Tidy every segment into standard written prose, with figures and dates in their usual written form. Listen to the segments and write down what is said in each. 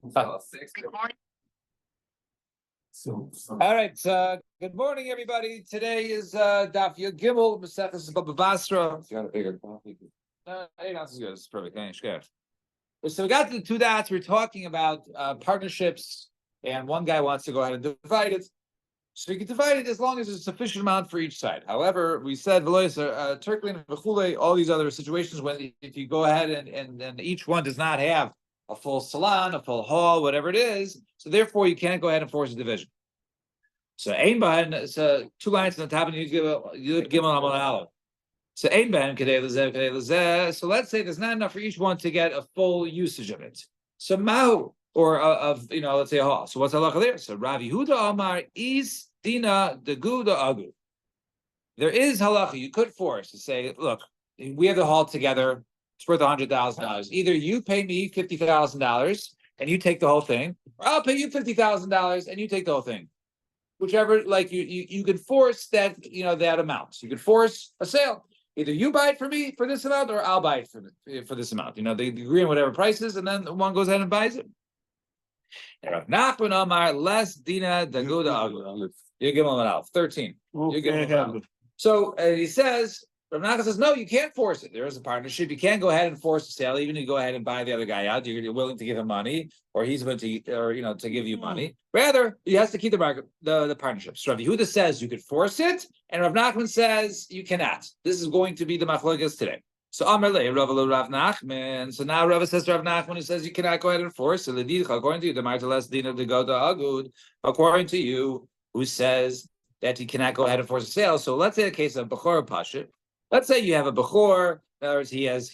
Good morning. All right. Good morning, everybody. Today is Daf Yomi, Maseches Baba Basra. You got a bigger coffee? No, it's good. It's perfect. Thanks, guys. So we got to the two dots. We're talking about partnerships, and one guy wants to go ahead and divide it. So you can divide it as long as there's a sufficient amount for each side. However, we said Turkey, all these other situations when if you go ahead and each one does not have a full salon, a full hall, whatever it is, so therefore you can't go ahead and force a division. So Ein Bahan, so two lines on the top, and you give Gimel Amal Aleph. So Ein Bahan Kadei Lazeh. So let's say there's not enough for each one to get a full usage of it. So Mahu, or of let's say a hall. So what's halacha there? So Rav Yehuda Amar is Dina Deguda Agu. There is halacha. You could force to say, look, we have the hall together. It's worth $100,000. Either you pay me $50,000 and you take the whole thing, or I'll pay you $50,000 and you take the whole thing. Whichever, like you can force that that amount. You can force a sale. Either you buy it for me for this amount, or I'll buy it for this amount. They agree on whatever prices, and then one goes ahead and buys it. And Rav Nachman Amar less Dina Daguda Agu. You give him an alf 13. You give him an alf. So he says. Rav Nachman says, no, you can't force it. There is a partnership. You can't go ahead and force a sale, even if you go ahead and buy the other guy out. You're willing to give him money, or he's willing to, to give you money. Rather, he has to keep the partnership. So Rav Yehuda says you could force it, and Rav Nachman says you cannot. This is going to be the machlokas today. So Amar le Rav Nachman. So now Rav says to Rav Nachman, he says you cannot go ahead and force it. According to you, the marteles dina de go agud. According to you, who says that he cannot go ahead and force a sale. So let's say a case of Bechor Pasha. Let's say you have a Bechor, in other words, he gets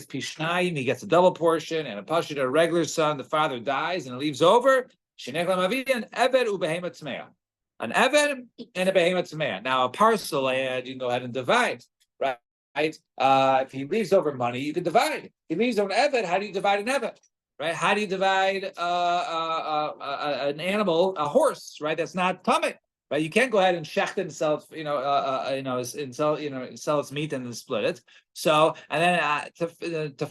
Pishnayim, he gets a double portion, and a Pashut, a regular son, the father dies, and it leaves over, an Eved Ubehema Tmeah. An Eved and a Behema Tmeah. Now, a parcel land, you can go ahead and divide, right? If he leaves over money, you can divide. If he leaves over an Eved, how do you divide an Eved? Right? How do you divide an animal, a horse, right? That's not Tameh. Right, you can't go ahead and shecht and sell, and sell its meat and then split it. So, and then to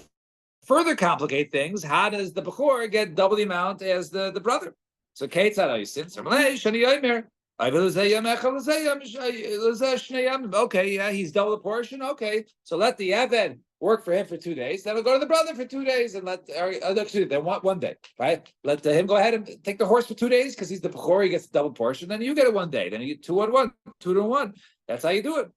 further complicate things, how does the bechor get double the amount as the brother? So, okay, yeah, he's double the portion. Okay, so let the Eved work for him for 2 days. Then we'll go to the brother for 2 days and they want 1 day, right? Let him go ahead and take the horse for 2 days because he's the bechor, he gets the double portion. Then you get it 1 day. Then you get 2 on 1, 2 to 1. That's how you do it.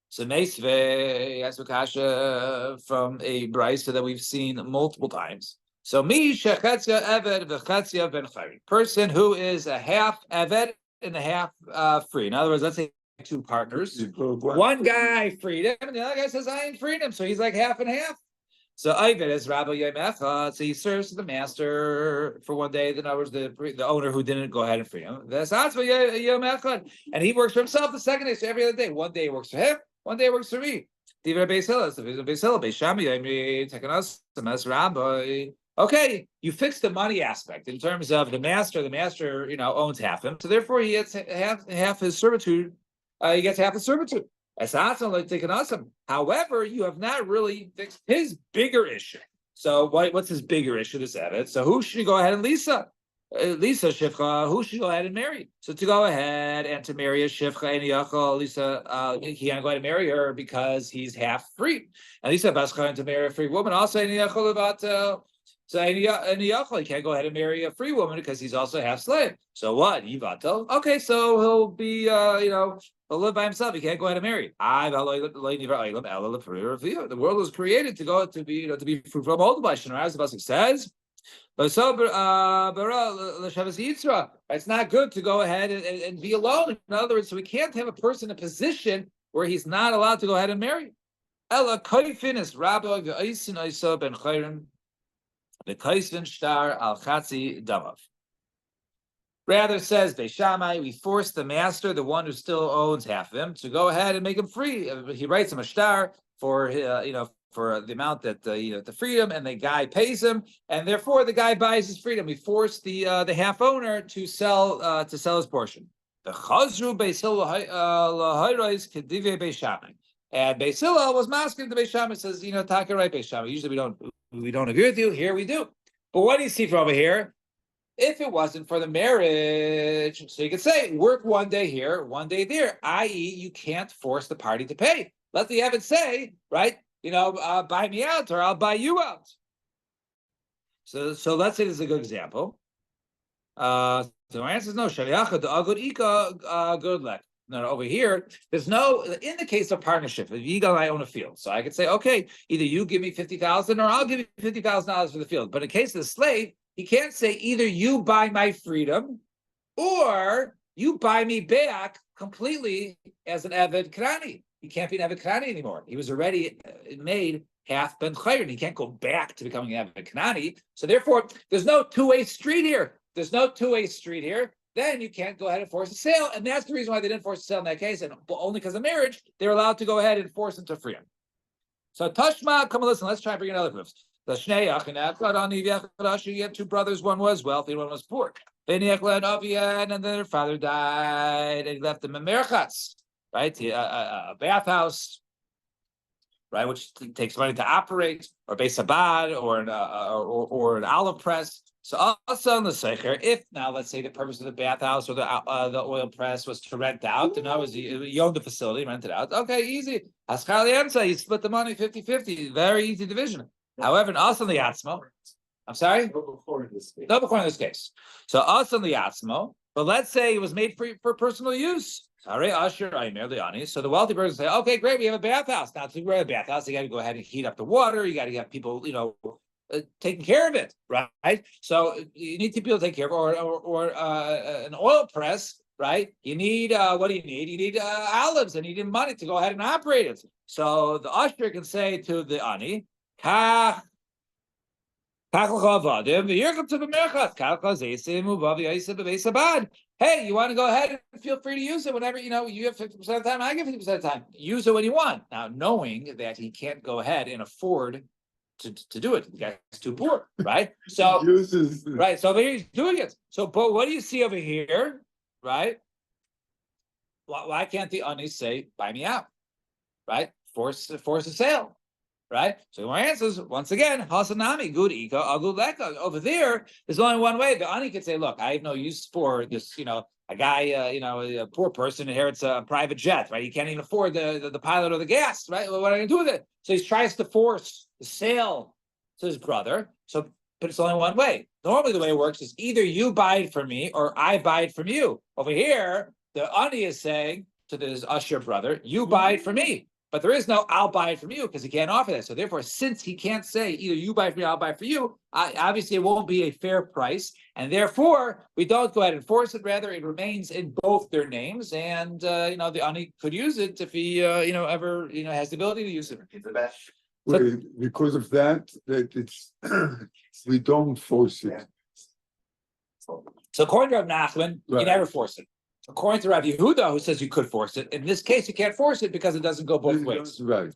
So Meisve has kasha from a brisa that we've seen multiple times. So mi shechatzia eved v'chatzia ben chayri. Person who is a half eved and a half free. In other words, let's say 2 partners. One guy freed him, and the other guy says, I ain't freed him. So he's like half and half. So Ivet is Rabbi Yemecha. So he serves the master for 1 day. In other words, the owner who didn't go ahead and free him. And he works for himself the second day. So every other day, 1 day works for him, 1 day works for me. Okay, you fix the money aspect in terms of the master. The master, owns half him. So therefore, he gets half his servitude. He gets half the servitude. However, you have not really fixed his bigger issue. So what's his bigger issue? This Eved. So who should you go ahead and Lisa Shifcha? Who should you go ahead and marry? So to go ahead and to marry a Shifcha, Lisa, he can't go ahead and marry her because he's half free. And Lisa Bascha to marry a free woman also so he can't go ahead and marry a free woman because he's also half slave. So what? Yivato. Okay, so he'll be, he'll live by himself. He can't go ahead and marry. The world was created to be fruitful and multiply. As the Pasuk says, it's not good to go ahead and be alone. In other words, so we can't have a person in a position where he's not allowed to go ahead and marry. Ella koifin is Rabbi Geisin Isa ben Chayrim. The Kaisvin Shtar al Chatzi Damav. Rather says Beis Shammai, we force the master, the one who still owns half of him, to go ahead and make him free. He writes him a shtar for for the amount that the freedom, and the guy pays him, and therefore the guy buys his freedom. We force the half owner to sell his portion. The Chazru Beis Hillel Kedive Beis Shammai. And Beis Hillel was masking the Beis Shammai, says, Taka right, Beis Shammai. Usually we don't agree with you. Here we do. But what do you see from over here? If it wasn't for the marriage, so you could say work one day here, one day there, i.e., you can't force the party to pay. Let the Evid say, right? Buy me out or I'll buy you out. So let's say this is a good example. So my answer is no. Good luck. No, over here, there's no, in the case of partnership, if Yigal and I own a field, so I could say, okay, either you give me 50,000 or I'll give you $50,000 for the field. But in the case of the slave, he can't say either you buy my freedom or you buy me back completely as an Eved Krani. He can't be an Eved Krani anymore. He was already made half Ben Chayr, and he can't go back to becoming an Eved Knani. So therefore, there's no two-way street here. There's no two-way street here. Then you can't go ahead and force a sale. And that's the reason why they didn't force a sale in that case. And only because of marriage, they're allowed to go ahead and force him to free him. So Tashma, come and listen. Let's try and bring another proofs. You have two brothers. One was wealthy, one was poor. And then their father died, and he left them a merchatz, right? A bathhouse, right, which takes money to operate, or base abad, or an olive press. So also on the secher, if now let's say the purpose of the bathhouse or the oil press was to rent out, and I was you owned the facility, rented out. Okay, easy. Askar liemsa, you split the money 50-50. Very easy division. However, also in the atzmo, I'm sorry. No before in this case. So also in the atzmo, but let's say it was made for personal use. So the wealthy person say, okay, great, we have a bathhouse. Now to run a bathhouse, you got to go ahead and heat up the water. You got to have people, taking care of it, right? So you need people to take care of, or an oil press, right? You need what do you need? You need olives, and you need money to go ahead and operate it. So the usher can say to the ani, hey, you want to go ahead and feel free to use it whenever, you have 50% of the time, I give 50% of the time. Use it when you want. Now, knowing that he can't go ahead and afford to do it. The guy's too poor, right? So, right. So he's doing it. So, but what do you see over here, right? Why can't the ani say, buy me out, right? Force a sale. Right? So my answers, once again, Hasanami, good ika, agud leka. Over there, there's only one way. The ani could say, look, I have no use for this, a guy, a poor person inherits a private jet, right? He can't even afford the pilot or the gas, right? What am I going to do with it? So he tries to force the sale to his brother. So, but it's only one way. Normally the way it works is either you buy it from me or I buy it from you. Over here, the ani is saying to this usher brother, you buy it from me. But there is no I'll buy it from you because he can't offer that. So therefore, since he can't say either you buy it from me, I'll buy it for you, obviously it won't be a fair price. And therefore, we don't go ahead and force it. Rather, it remains in both their names. And, the ani could use it if he, ever, has the ability to use it. So, because of that it's we don't force it. So according to Rav Nachman, you never force it. According to Rav Yehuda, who says you could force it, in this case you can't force it because it doesn't go both ways. Right.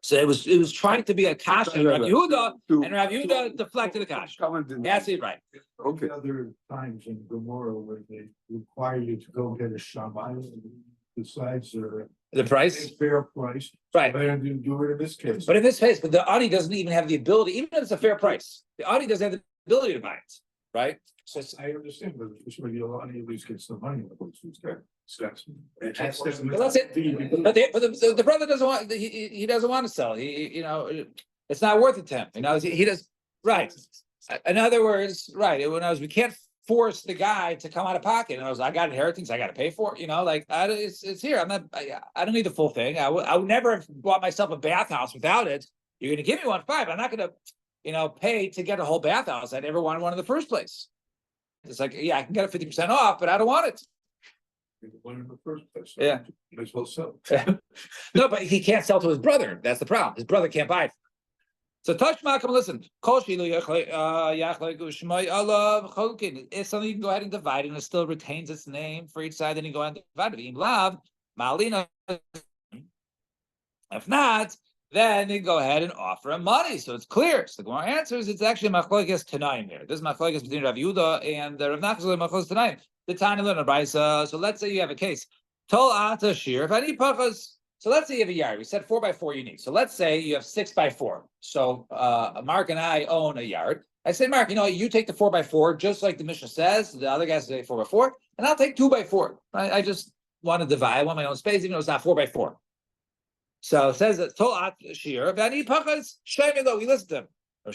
So it was trying to be a kasha. Rav Yehuda, and Rav Yehuda deflected the kasha. That's it, right? Okay. Other times in Gomorrah where they require you to go get a shammai besides the price, fair price, right? They didn't do it in this case. But in this case, the ani doesn't even have the ability, even if it's a fair price. The ani doesn't have the ability to buy it, right? So I understand, but maybe a lot of these gets the money. That's it. But the brother doesn't want. He doesn't want to sell. It's not worth it to him. He does right. In other words, right. We can't force the guy to come out of pocket. I got inheritance. I got to pay for it. It's here. I don't need the full thing. I would never have bought myself a bathhouse without it. You're going to give me 1.5. I'm not going to pay to get a whole bathhouse. I never wanted one in the first place. It's like, I can get it 50% off, but I don't want it. One in the first place. So yeah. Might as well sell. No, but he can't sell to his brother. That's the problem. His brother can't buy it. So Tashma, come listen. If something you can go ahead and divide and it still retains its name for each side, then you go ahead and divide it. If not, then they go ahead and offer him money. So it's clear. So the Gemara answers, it's actually machlokes tanaim here. This is machlokes between Rav Yehuda and Rav Nachman machlokes tanaim. The Tanya learned Brisa. So let's say you have a case. Tol ata shir. If any pachas. So let's say you have a yard. We said 4x4 you need. So let's say you have 6x4. So Mark and I own a yard, I say, Mark, you take the 4x4, just like the Mishnah says. The other guys say 4x4, and I'll take 2x4. Right? I just want to divide. I want my own space, even though it's not 4x4. So it says that Tolat Shir, Vani Pachas, Shemilo, we listen to him. I'm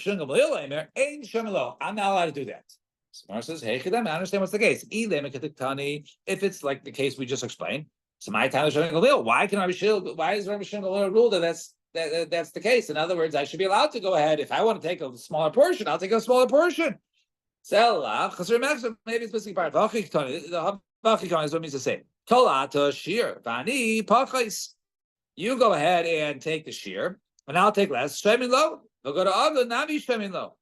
not allowed to do that. Samar says, hey, I understand what's the case. If it's like the case we just explained, so my time is why can Rabbi Shil, why is Rabbi Shil rule that that's the case? In other words, I should be allowed to go ahead. If I want to take a smaller portion, I'll take a smaller portion. Maybe it's missing part. The Hachikon is what it means to say. Tolata Shir, Vani Pachas. You go ahead and take the shear, and I'll take less. Shemin low. They'll go to Aga, Nami Shemin low.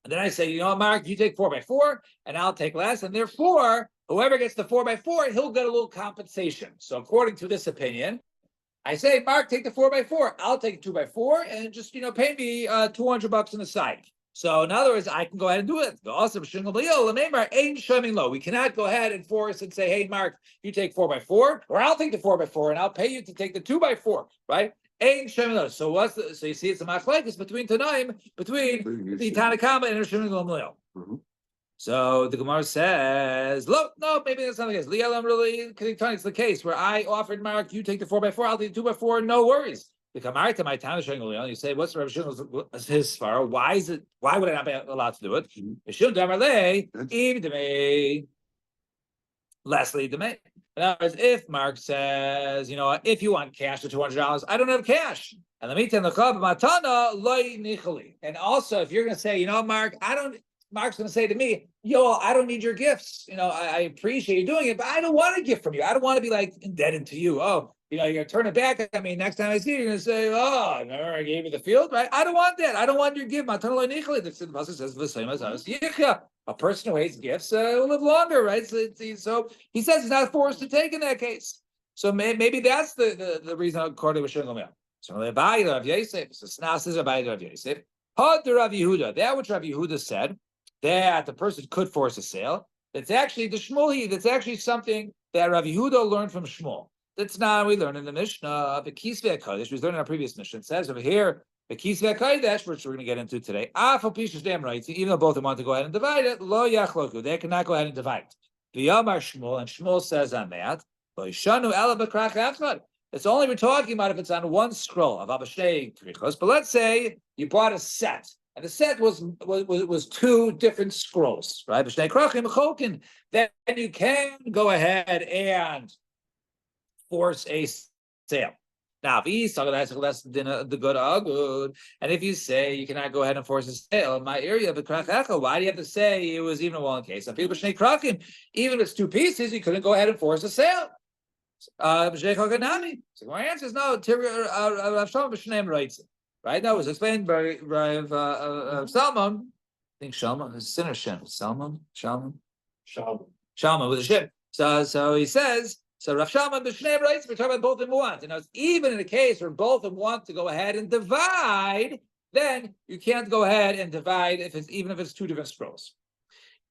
And then I say, Mark, you take 4x4, and I'll take less. And therefore, whoever gets the 4x4, he'll get a little compensation. So according to this opinion, I say, Mark, take the 4x4. I'll take 2x4, and just pay me $200 on the side. So in other words, I can go ahead and do it. Also, we cannot go ahead and force and say, hey, Mark, you take 4x4, or I'll take the 4x4, and I'll pay you to take the 2x4, right? So so you see, it's a machlekes between Tanaim, between the Tanakama and Rishon Gamliel. So the Gemara says, look, no, maybe that's not the case. It's the case where I offered Mark, you take the 4x4, I'll take the 2x4, no worries. You say, what's Rabbi Shimon his far? Why would I not be allowed to do it? Lastly, in other words, if Mark says, if you want cash for $200, I don't have cash. And let me tell you, and also if you're going to say, Mark, Mark's going to say to me, I don't need your gifts. I appreciate you doing it, but I don't want a gift from you. I don't want to be like indebted to you. Oh, you're going to turn it back at me. Next time I see you, you're going to say, oh, remember I gave you the field, right? I don't want that. I don't want your gift. The pasuk says, a person who hates gifts will live longer, right? So he says he's not forced to take in that case. So maybe that's the reason according to Rishon Gamliel. So Rav Yosef, so Snas is Rav Yosef. Had the Rav Yehuda, that which Rav Yehuda said, that the person could force a sale. That's actually the Shmuel. That's actually something that Rav Yehuda learned from Shmuel. That's not we learn in the Mishnah. The Kisvei Kodesh, we learned in our previous Mishnah. It says over here, the Kisvei Kodesh, which we're going to get into today. Even though both of them want to go ahead and divide it, lo yachloku, they cannot go ahead and divide. The Yamar Shmuel, and Shmuel says on that, it's only we're talking about if it's on one scroll of Abashnei Krichos. But let's say you bought a set. And the set was two different scrolls, right? Then you can go ahead and force a sale. Now, if he's talking about less than the good, and if you say you cannot go ahead and force a sale in my area, why do you have to say it was even one case? Even if it's two pieces, you couldn't go ahead and force a sale. So my answer is no. Right now, it was explained by Salmon. I think Shalman is sinner Shem. Shalman with a Shem. So he says. So Rav Shalman b'shnei writes. We're talking about both of them want. And even in a case where both of them want to go ahead and divide, then you can't go ahead and divide even if it's two different scrolls.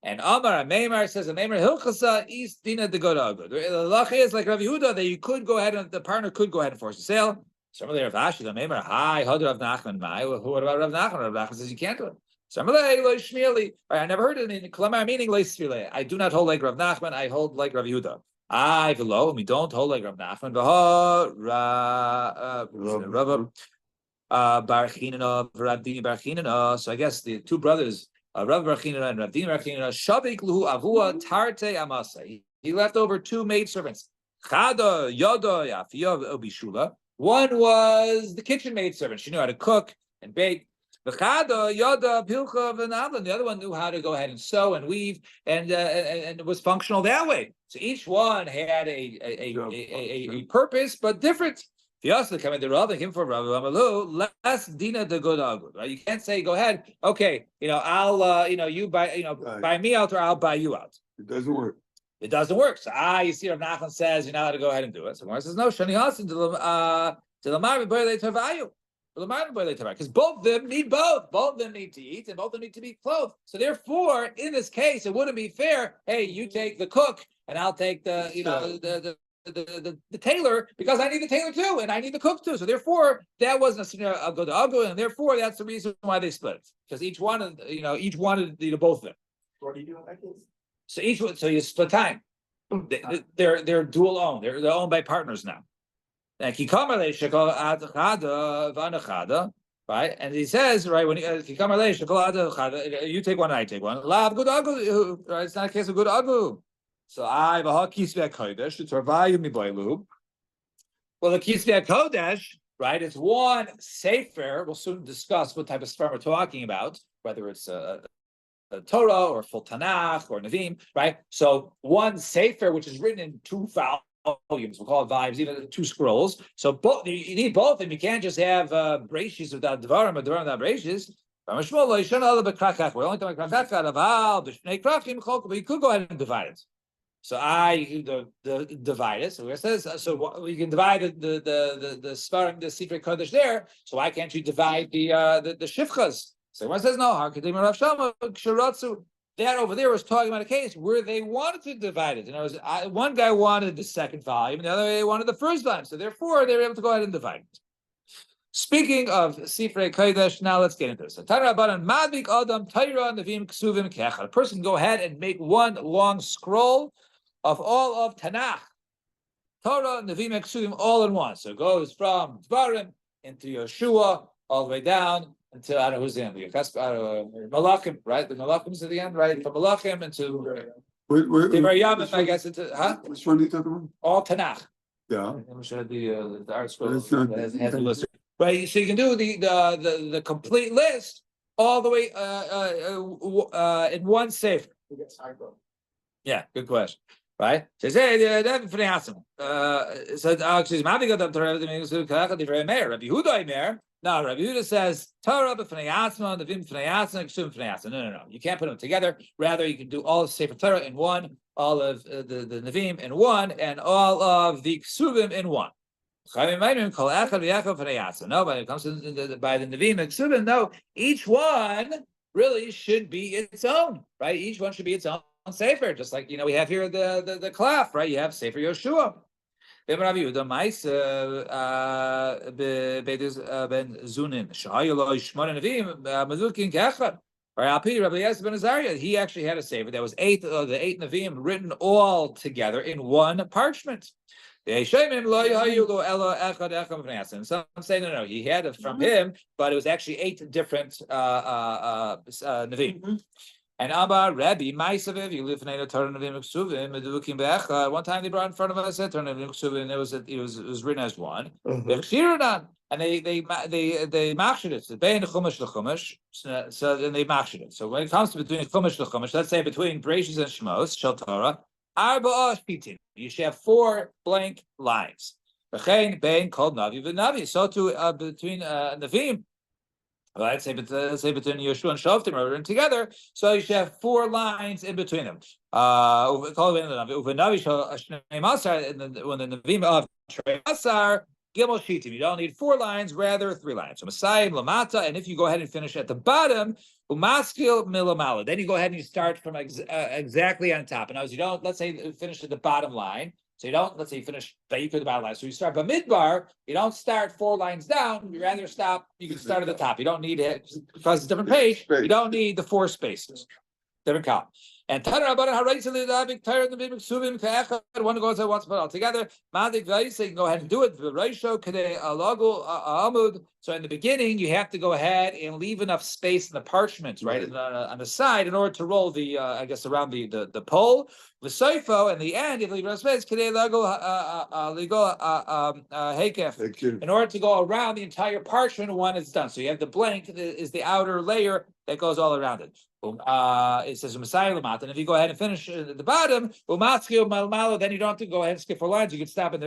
And Amar Meimar says, "Meimar Hilchasa East Dina de Godagud." The lach is like Rav Yehuda that you could go ahead and the partner could go ahead and force a sale. Some of the Rav Ashi, the Meimar, hi, how do Rav Nachman mai? What about Rav Nachman? Rav Nachman says you can't do it. Some of the lo shmili. I never heard it in Kalamar meaning lo shmili. I do not hold like Rav Nachman. I hold like Rav Yehuda. I below, and we don't hold like Rav Nachman. Rav Barchinana, Rav Dini Barchinana. So I guess the two brothers, Rav Barchinana and Rav Dini Barchinana, Shavik Luhu Avua Tarte Amasa. He left over two maidservants. Chada Yoda Yafia Obishula. One was the kitchen maidservant. She knew how to cook and bake. The Chada Yoda Pilcha V'Navlan. The other one knew how to go ahead and sew and weave, and was functional that way. So each one had a purpose, but different. If you also come into Rav, him for Rav Amalu, less Dina de Godagud. Right? You can't say, go ahead, okay, I'll you buy, buy me out or I'll buy you out. It doesn't work. It doesn't work. So you see Rav Nachman says you're not allowed to go ahead and do it. So Gemara says, no, Shani Hasan to the Marvin Boyle Tavayu. Because both of them need both. Both of them need to eat and both of them need to be clothed. So therefore, in this case, it wouldn't be fair. Hey, you take the cook and I'll take the the tailor because I need the tailor too, and I need the cook too. So therefore, that wasn't a good agu, and therefore that's the reason why they split it because each wanted both of them. What do you do in that case? So so you split time. They're dual owned. They're owned by partners now. Right? And he says, right, when you take one and I take one. Right? It's not a case of good agu. So I have a kisvei kodesh. It's Ravayu miboilu. Well, the kisvei kodesh, right? It's one sefer. We'll soon discuss what type of sperm we're talking about, whether it's a Torah or full Tanakh or Nevi'im, right? So one sefer, which is written in 2 volumes, we'll call it vibes, even 2 scrolls. So both you need both, and you can't just have brachis without devarim or devarim without brachis. We're only talking about but you could go ahead and divide it. So divide it. So it says so you can divide the Sfarim, the Sifrei Kodesh there. So why can't you divide the Shifchas? So one says no. That over there was talking about a case where they wanted to divide it. And one guy wanted the second volume, and the other guy wanted the first volume. So therefore, they were able to go ahead and divide it. Speaking of Sifrei Kodesh, now let's get into this. A person can go ahead and make one long scroll of all of Tanakh, Torah, Nevi'im, Ksuvim, all in one. So it goes from Dvarim into Yeshua, all the way down until, I don't know who's the end, Malachim, right? The Malachim is at the end, right? From Malachim into Divrei Yamim, I guess, into, Which one are you talking about? all Tanakh. Yeah. I'm sure the art scroll has It's not- a list. Right, so you can do the complete list all the way in one sefer. Who gets high growth? Yeah, good question. Right? So say actually Rabbi Yehuda Imer. No, Rabbi Yehuda says Torah b'fnei atzma, Nevim b'fnei atzma, Ksuvim b'fnei atzma. No. You can't put them together. Rather, you can do all of Sefer Torah in one, all of the Nevim in one, and all of the Ksuvim in one. No, when it comes to by the Nevim and Ksuvim, no, each one really should be its own, right? Each one should be its own sefer, just like we have here the Klaf, right? You have Sefer Yoshua. Ben Zunin, he actually had a sefer that was the 8 Nevi'im written all together in one parchment. Some say no, he had it from him, but it was actually 8 different Nevi'im. And Abba Rabbi Maisaviv, you live in a Torah Nevi'im Ksuvim, Medukim Be'echad. One time they brought in front of us a Torah Nevi'im Ksuvim, and it was written as one. And they machshed it. The Bein Chumash L'Chumash. So then they machshed it. So when it comes to between Chumash L'Chumash, let's say between Bereshis and Shmos, Shel Torah, Arba Pitin. You should have 4 blank lines. Bein called Navi v'Navi. So too between Nevi'im. Let's say between Yeshua and Shoftim are written together, so you should have 4 lines in between them. When the Nevi'im of Trei Masar, Gimel Shitim, you don't need 4 lines, rather 3 lines. So Messiah Lamata, and if you go ahead and finish at the bottom, Umaskil Milamala, then you go ahead and you start from exactly on top. And as you don't, let's say you finish at the bottom line. So you don't, let's say you finish Vayikra the bottom line. So you start Bamidbar, you don't start 4 lines down, you rather stop, you can start at the top. You don't need it, because it's a different page, you don't need the 4 spaces. Different column. And Tara about one goes at once, but all together. Madik Vaisa, you can go ahead and do it. So in the beginning, you have to go ahead and leave enough space in the parchment, right, on the side, in order to roll the, around the pole. The soifo, and the end, if you leave enough space, in order to go around the entire parchment when it's done. So you have the blank is the outer layer that goes all around it. It says Messiah Lamat, and if you go ahead and finish at the bottom, then you don't have to go ahead and skip 4 lines. You can stop on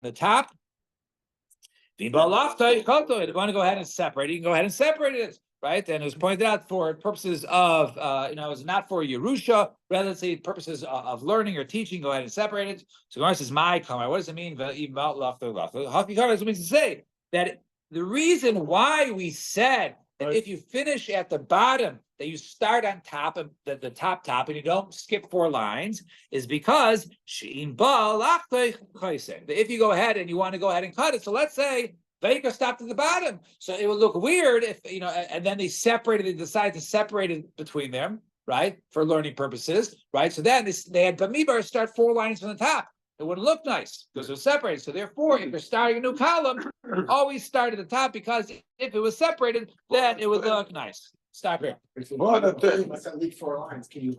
the top. If you want to go ahead and separate it, you can go ahead and separate it, right? And it was pointed out for purposes of, it's not for Yerusha, rather than say purposes of learning or teaching, go ahead and separate it. So Gemara says, my kamar, what does it mean? It means to say that the reason why we said that if you finish at the bottom, that you start on top of the top, and you don't skip 4 lines, is because if you go ahead and you want to go ahead and cut it. So let's say Vayikra stopped at the bottom. So it would look weird if, and then they decided to separate it between them, right? For learning purposes, right? So then they had Bamidbar start 4 lines from the top. It wouldn't look nice because they're separated. So therefore, if you're starting a new column, always start at the top, because if it was separated, then it would look nice. Stop here. One of the things, Must at least 4 lines. Can you